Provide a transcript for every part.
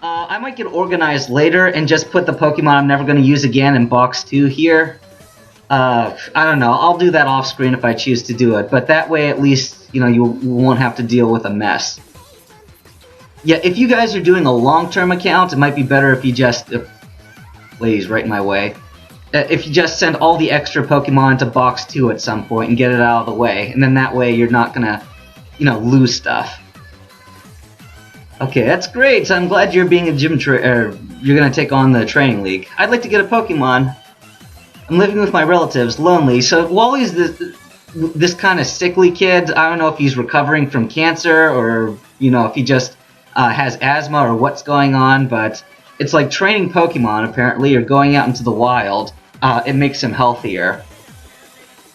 I might get organized later and just put the Pokemon I'm never going to use again in box 2 here. I don't know. I'll do that off screen if I choose to do it, but that way at least, you know, you won't have to deal with a mess. Yeah, if you guys are doing a long-term account, it might be better if you just... ladies, right in my way. If you just send all the extra Pokemon to box 2 at some point and get it out of the way, and then that way you're not gonna, you know, lose stuff. Okay, that's great. So I'm glad you're being a you're gonna take on the training league. I'd like to get a Pokemon. I'm living with my relatives, lonely. So Wally's this kind of sickly kid. I don't know if he's recovering from cancer or, you know, if he just has asthma or what's going on, but it's like training Pokemon, apparently, or going out into the wild. It makes him healthier.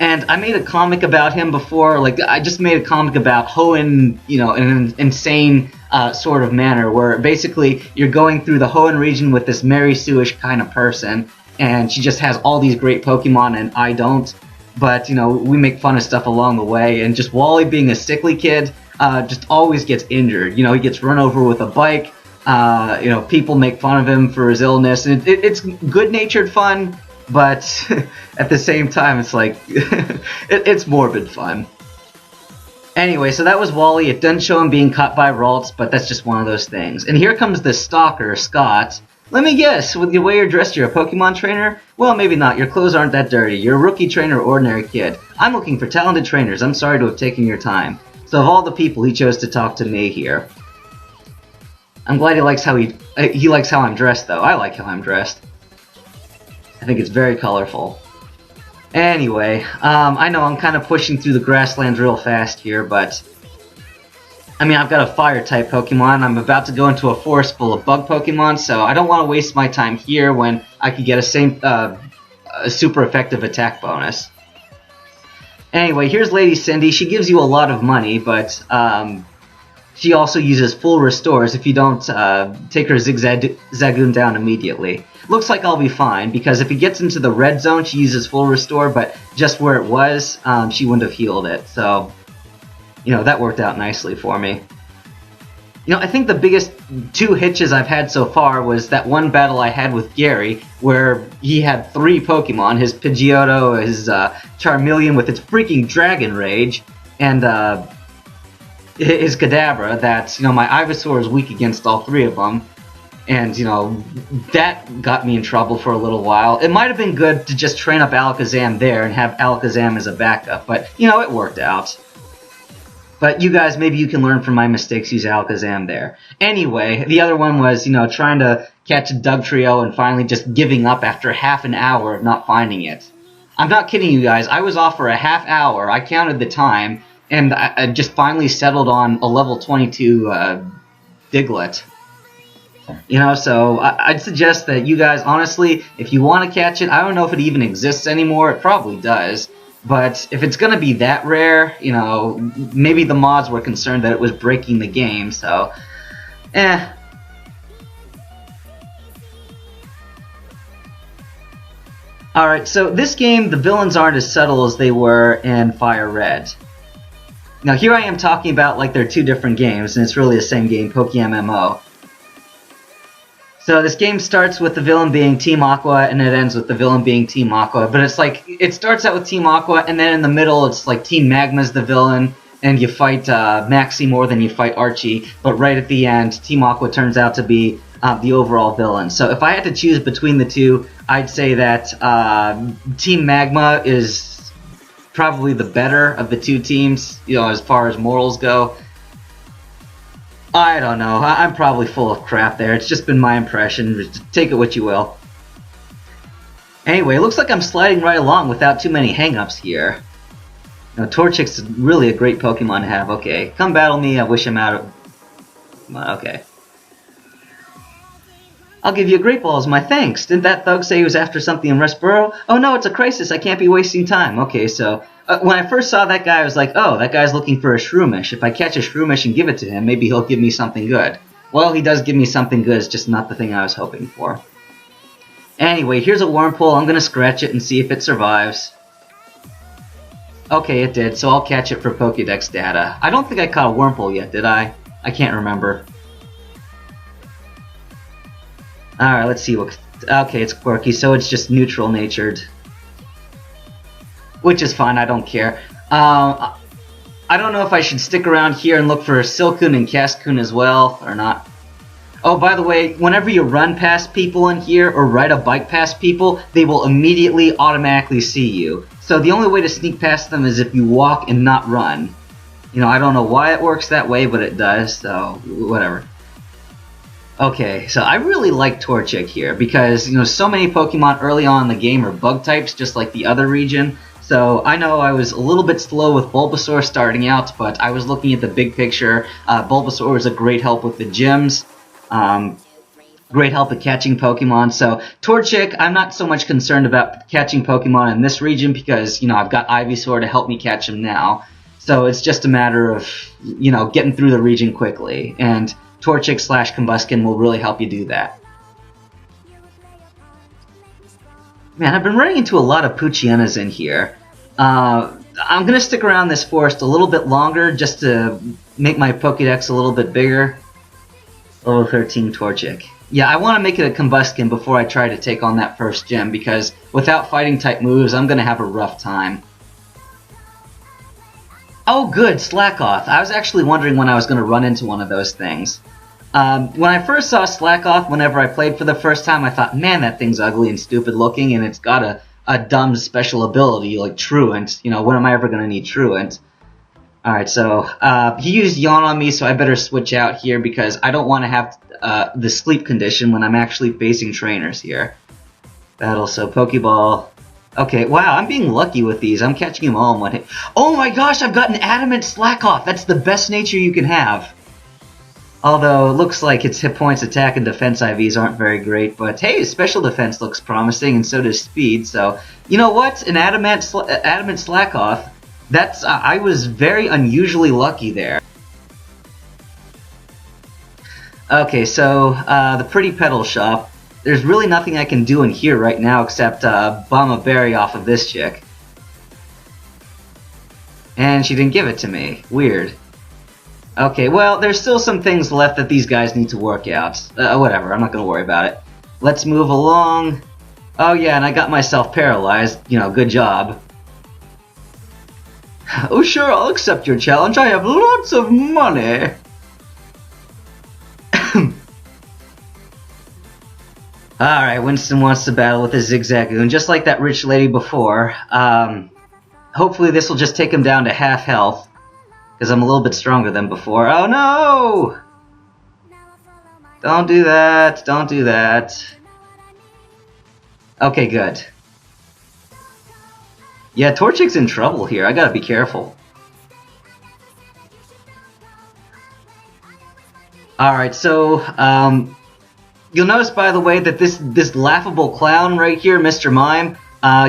And I made a comic about him before. Like, I just made a comic about Hoenn, you know, in an insane sort of manner, where basically you're going through the Hoenn region with this Mary Sue-ish kind of person, and she just has all these great Pokemon, and I don't. But, you know, we make fun of stuff along the way, and just Wally, being a sickly kid, just always gets injured. You know, he gets run over with a bike. You know, people make fun of him for his illness. And it's good-natured fun, but at the same time, it's like, it's morbid fun. Anyway, so that was Wally. It doesn't show him being caught by Ralts, but that's just one of those things. And here comes the stalker, Scott. Let me guess, with the way you're dressed, you're a Pokemon trainer? Well, maybe not. Your clothes aren't that dirty. You're a rookie trainer or ordinary kid. I'm looking for talented trainers. I'm sorry to have taken your time. So of all the people, he chose to talk to me here. I'm glad he likes how he likes how I'm dressed, though. I like how I'm dressed. I think it's very colorful. Anyway, I know I'm kind of pushing through the grasslands real fast here, but I mean, I've got a fire-type Pokemon. I'm about to go into a forest full of bug Pokemon, so I don't want to waste my time here when I could get a super effective attack bonus. Anyway, here's Lady Cindy. She gives you a lot of money, but she also uses full restores if you don't take her Zigzagoon down immediately. Looks like I'll be fine, because if he gets into the red zone, she uses full restore, but just where it was, she wouldn't have healed it. So, you know, that worked out nicely for me. You know, I think the biggest 2 hitches I've had so far was that one battle I had with Gary, where he had 3 Pokemon, his Pidgeotto, his Charmeleon with its freaking Dragon Rage, and his Kadabra, that, you know, my Ivysaur is weak against all 3 of them. And, you know, that got me in trouble for a little while. It might have been good to just train up Alakazam there and have Alakazam as a backup, but, you know, it worked out. But you guys, maybe you can learn from my mistakes, use Alakazam there. Anyway, the other one was, you know, trying to catch a Dugtrio and finally just giving up after half an hour of not finding it. I'm not kidding you guys, I was off for a half hour, I counted the time, and I just finally settled on a level 22 Diglett. You know, so I'd suggest that you guys, honestly, if you want to catch it, I don't know if it even exists anymore, it probably does, but if it's going to be that rare, you know, maybe the mods were concerned that it was breaking the game, so, Alright, so this game, the villains aren't as subtle as they were in Fire Red. Now here I am talking about like they're 2 different games, and it's really the same game, PokeMMO. So this game starts with the villain being Team Aqua, and it ends with the villain being Team Aqua. But it's like, it starts out with Team Aqua, and then in the middle it's like Team Magma's the villain, and you fight Maxie more than you fight Archie. But right at the end, Team Aqua turns out to be the overall villain. So if I had to choose between the 2, I'd say that Team Magma is probably the better of the 2 teams, you know, as far as morals go. I don't know. I'm probably full of crap there. It's just been my impression. Take it what you will. Anyway, it looks like I'm sliding right along without too many hang-ups here. You know, Torchic's really a great Pokemon to have. Okay, come battle me. I wish him out of... Okay. I'll give you a Great Ball as my thanks. Didn't that thug say he was after something in Westboro? Oh no, it's a crisis. I can't be wasting time. Okay, so... when I first saw that guy, I was like, oh, that guy's looking for a Shroomish. If I catch a Shroomish and give it to him, maybe he'll give me something good. Well, he does give me something good, it's just not the thing I was hoping for. Anyway, here's a Wurmple. I'm going to scratch it and see if it survives. Okay, it did, so I'll catch it for Pokédex data. I don't think I caught a Wurmple yet, did I? I can't remember. Alright, let's see what... Okay, it's quirky, so it's just neutral natured. Which is fine, I don't care. I don't know if I should stick around here and look for Silcoon and Cascoon as well, or not. Oh, by the way, whenever you run past people in here, or ride a bike past people, they will immediately automatically see you. So the only way to sneak past them is if you walk and not run. You know, I don't know why it works that way, but it does, so whatever. Okay, so I really like Torchic here, because, you know, so many Pokemon early on in the game are bug types, just like the other region. So I know I was a little bit slow with Bulbasaur starting out, but I was looking at the big picture. Bulbasaur was a great help with the gyms. Great help at catching Pokemon. So Torchic, I'm not so much concerned about catching Pokemon in this region because, you know, I've got Ivysaur to help me catch him now. So it's just a matter of, you know, getting through the region quickly. And Torchic / Combuskin will really help you do that. Man, I've been running into a lot of Poochyena in here. I'm going to stick around this forest a little bit longer just to make my Pokédex a little bit bigger. Level 13 Torchic. Yeah, I want to make it a Combuskin before I try to take on that first gym, because without fighting type moves, I'm going to have a rough time. Oh good, Slackoth. I was actually wondering when I was going to run into one of those things. When I first saw Slackoth, whenever I played for the first time, I thought, man, that thing's ugly and stupid looking, and it's got a dumb special ability like Truant. You know, when am I ever going to need Truant? Alright, so he used Yawn on me, so I better switch out here because I don't want to have the sleep condition when I'm actually facing trainers here. Battle, so Pokeball. Okay, wow, I'm being lucky with these. I'm catching them all in one hit. Oh my gosh, I've got an Adamant Slackoth! That's the best nature you can have. Although, it looks like its hit points, attack, and defense IVs aren't very great, but hey, special defense looks promising, and so does speed, so... You know what? An Adamant Slackoth, that's... I was very unusually lucky there. Okay, so, the Pretty Petal Shop. There's really nothing I can do in here right now except, bomb a berry off of this chick. And she didn't give it to me. Weird. Okay, well, there's still some things left that these guys need to work out. Whatever, I'm not gonna worry about it. Let's move along. Oh yeah, and I got myself paralyzed. You know, good job. Oh sure, I'll accept your challenge. I have lots of money. Alright, Winston wants to battle with a Zigzagoon, just like that rich lady before. Hopefully this will just take him down to half health, because I'm a little bit stronger than before. Oh no! Don't do that, don't do that. Okay, good. Yeah, Torchic's in trouble here, I gotta be careful. Alright, so, you'll notice, by the way, that this laughable clown right here, Mr. Mime,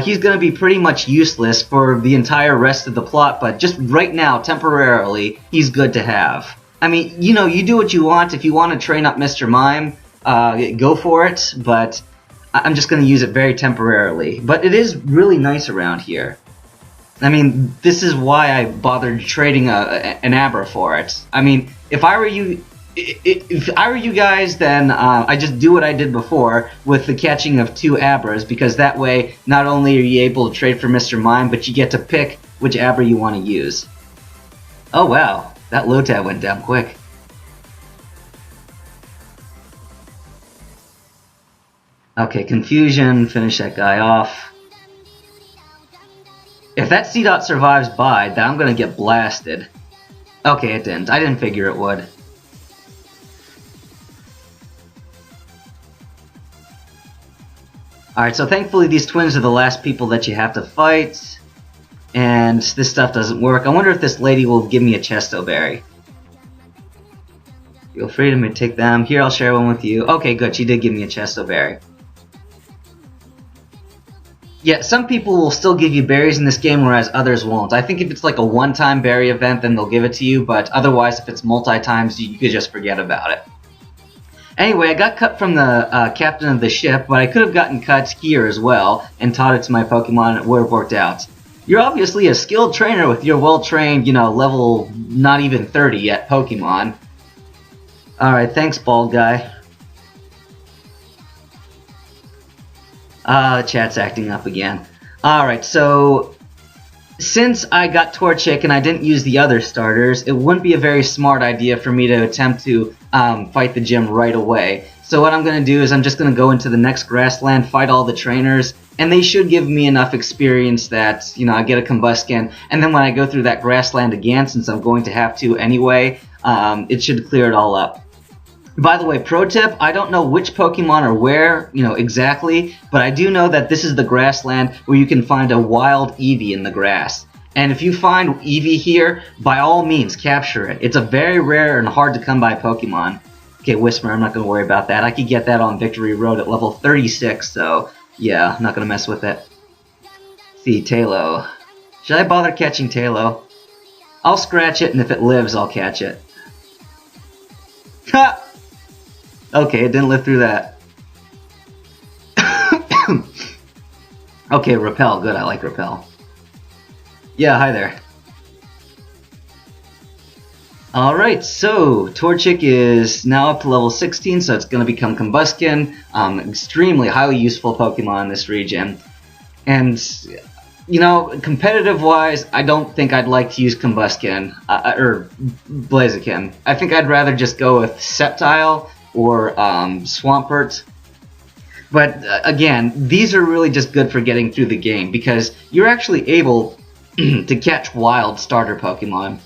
he's going to be pretty much useless for the entire rest of the plot, but just right now, temporarily, he's good to have. I mean, you know, you do what you want. If you want to train up Mr. Mime, go for it, but I'm just going to use it very temporarily. But it is really nice around here. I mean, this is why I bothered trading an Abra for it. I mean, if I were you... If I were you guys, then I just do what I did before with the catching of 2 Abras, because that way not only are you able to trade for Mr. Mime, but you get to pick which Abra you want to use. Oh wow, that Lotad went down quick. Okay, Confusion, finish that guy off. If that C-Dot survives by, then I'm gonna get blasted. Okay, it didn't. I didn't figure it would. Alright, so thankfully these twins are the last people that you have to fight. And this stuff doesn't work. I wonder if this lady will give me a Chesto Berry. Feel free to take them. Here, I'll share one with you. Okay, good. She did give me a Chesto Berry. Yeah, some people will still give you berries in this game, whereas others won't. I think if it's like a one-time berry event, then they'll give it to you. But otherwise, if it's multi-times, you could just forget about it. Anyway, I got cut from the captain of the ship, but I could have gotten cut here as well, and taught it to my Pokemon, and it would have worked out. You're obviously a skilled trainer with your well-trained, you know, level not even 30 yet Pokemon. Alright, thanks, bald guy. Chat's acting up again. Alright, so since I got Torchic and I didn't use the other starters, it wouldn't be a very smart idea for me to attempt to fight the gym right away. So what I'm going to do is I'm just going to go into the next grassland, fight all the trainers, and they should give me enough experience that, you know, I get a Combuskin, and then when I go through that grassland again, since I'm going to have to anyway, it should clear it all up. By the way, pro tip, I don't know which Pokemon are where, you know, exactly, but I do know that this is the grassland where you can find a wild Eevee in the grass. And if you find Eevee here, by all means, capture it. It's a very rare and hard to come by Pokemon. Okay, Whisper, I'm not going to worry about that. I could get that on Victory Road at level 36, so yeah, I'm not going to mess with it. Let's see, Talo. Should I bother catching Talo? I'll scratch it, and if it lives, I'll catch it. Ha! Okay, it didn't live through that. Okay, Repel. Good, I like Repel. Yeah, hi there. Alright, so Torchic is now up to level 16, so it's going to become Combuskin. Extremely highly useful Pokemon in this region. And, you know, competitive-wise, I don't think I'd like to use Combuskin, or Blaziken. I think I'd rather just go with Sceptile or Swampert. But again, these are really just good for getting through the game because you're actually able to catch wild starter Pokemon.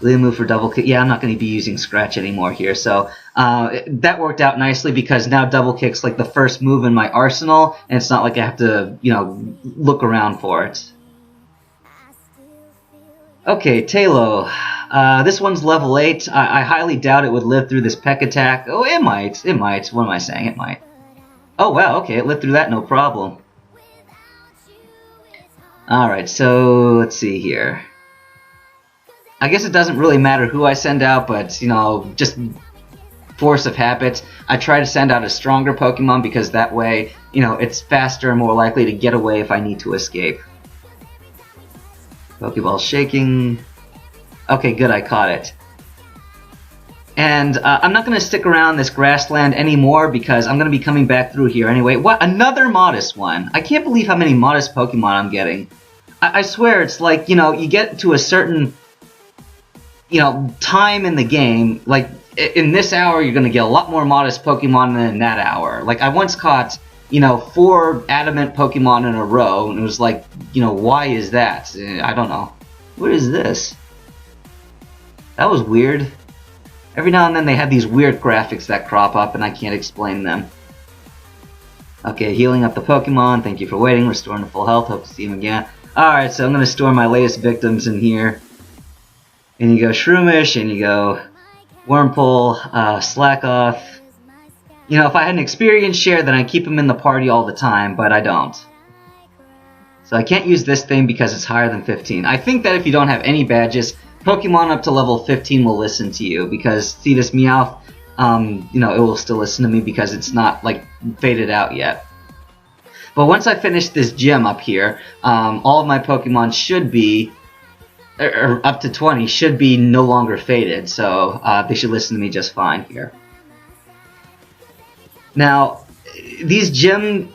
Move for double kick. Yeah, I'm not going to be using Scratch anymore here, so that worked out nicely because now double kick's like the first move in my arsenal, and it's not like I have to, you know, look around for it. Okay, Talo. This one's level 8. I highly doubt it would live through this Peck attack. Oh, it might. It might. What am I saying? It might. Oh, wow. Okay, it lived through that, no problem. Alright, so let's see here. I guess it doesn't really matter who I send out, but, you know, just force of habit. I try to send out a stronger Pokemon because that way, you know, it's faster and more likely to get away if I need to escape. Pokeball shaking. Okay, good, I caught it. And I'm not going to stick around this grassland anymore because I'm going to be coming back through here anyway. What? Another modest one. I can't believe how many modest Pokemon I'm getting. I swear, it's like, you know, you get to a certain, you know, time in the game. Like, in this hour, you're going to get a lot more modest Pokemon than in that hour. Like, I once caught, you know, 4 adamant Pokemon in a row, and it was like, you know, why is that? I don't know. What is this? That was weird. Every now and then they have these weird graphics that crop up and I can't explain them. Okay, healing up the Pokemon. Thank you for waiting. Restoring to full health. Hope to see him again. Alright, so I'm going to store my latest victims in here. And you go Shroomish, and you go Wurmple, Slackoth. You know, if I had an experience share, then I'd keep him in the party all the time, but I don't. So I can't use this thing because it's higher than 15. I think that if you don't have any badges, Pokemon up to level 15 will listen to you, because, see this Meowth, you know, it will still listen to me because it's not, like, faded out yet. But once I finish this gym up here, all of my Pokemon should be, or up to 20, should be no longer faded, so they should listen to me just fine here. Now, these gym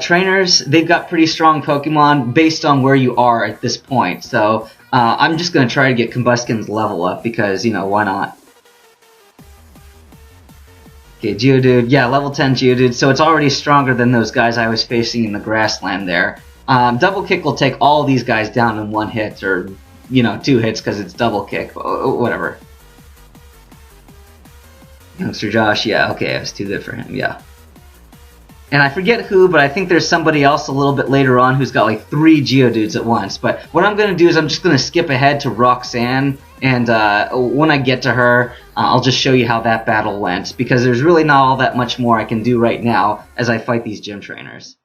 trainers, they've got pretty strong Pokemon based on where you are at this point, so I'm just going to try to get Combuskin's level up because, you know, why not? Okay, Geodude. Yeah, level 10 Geodude, so it's already stronger than those guys I was facing in the grassland there. Double Kick will take all these guys down in 1 hit, or, you know, 2 hits because it's Double Kick. Whatever. Youngster Josh, yeah, okay, it was too good for him, yeah. And I forget who, but I think there's somebody else a little bit later on who's got like 3 Geodudes at once. But what I'm going to do is I'm just going to skip ahead to Roxanne, and when I get to her, I'll just show you how that battle went, because there's really not all that much more I can do right now as I fight these gym trainers.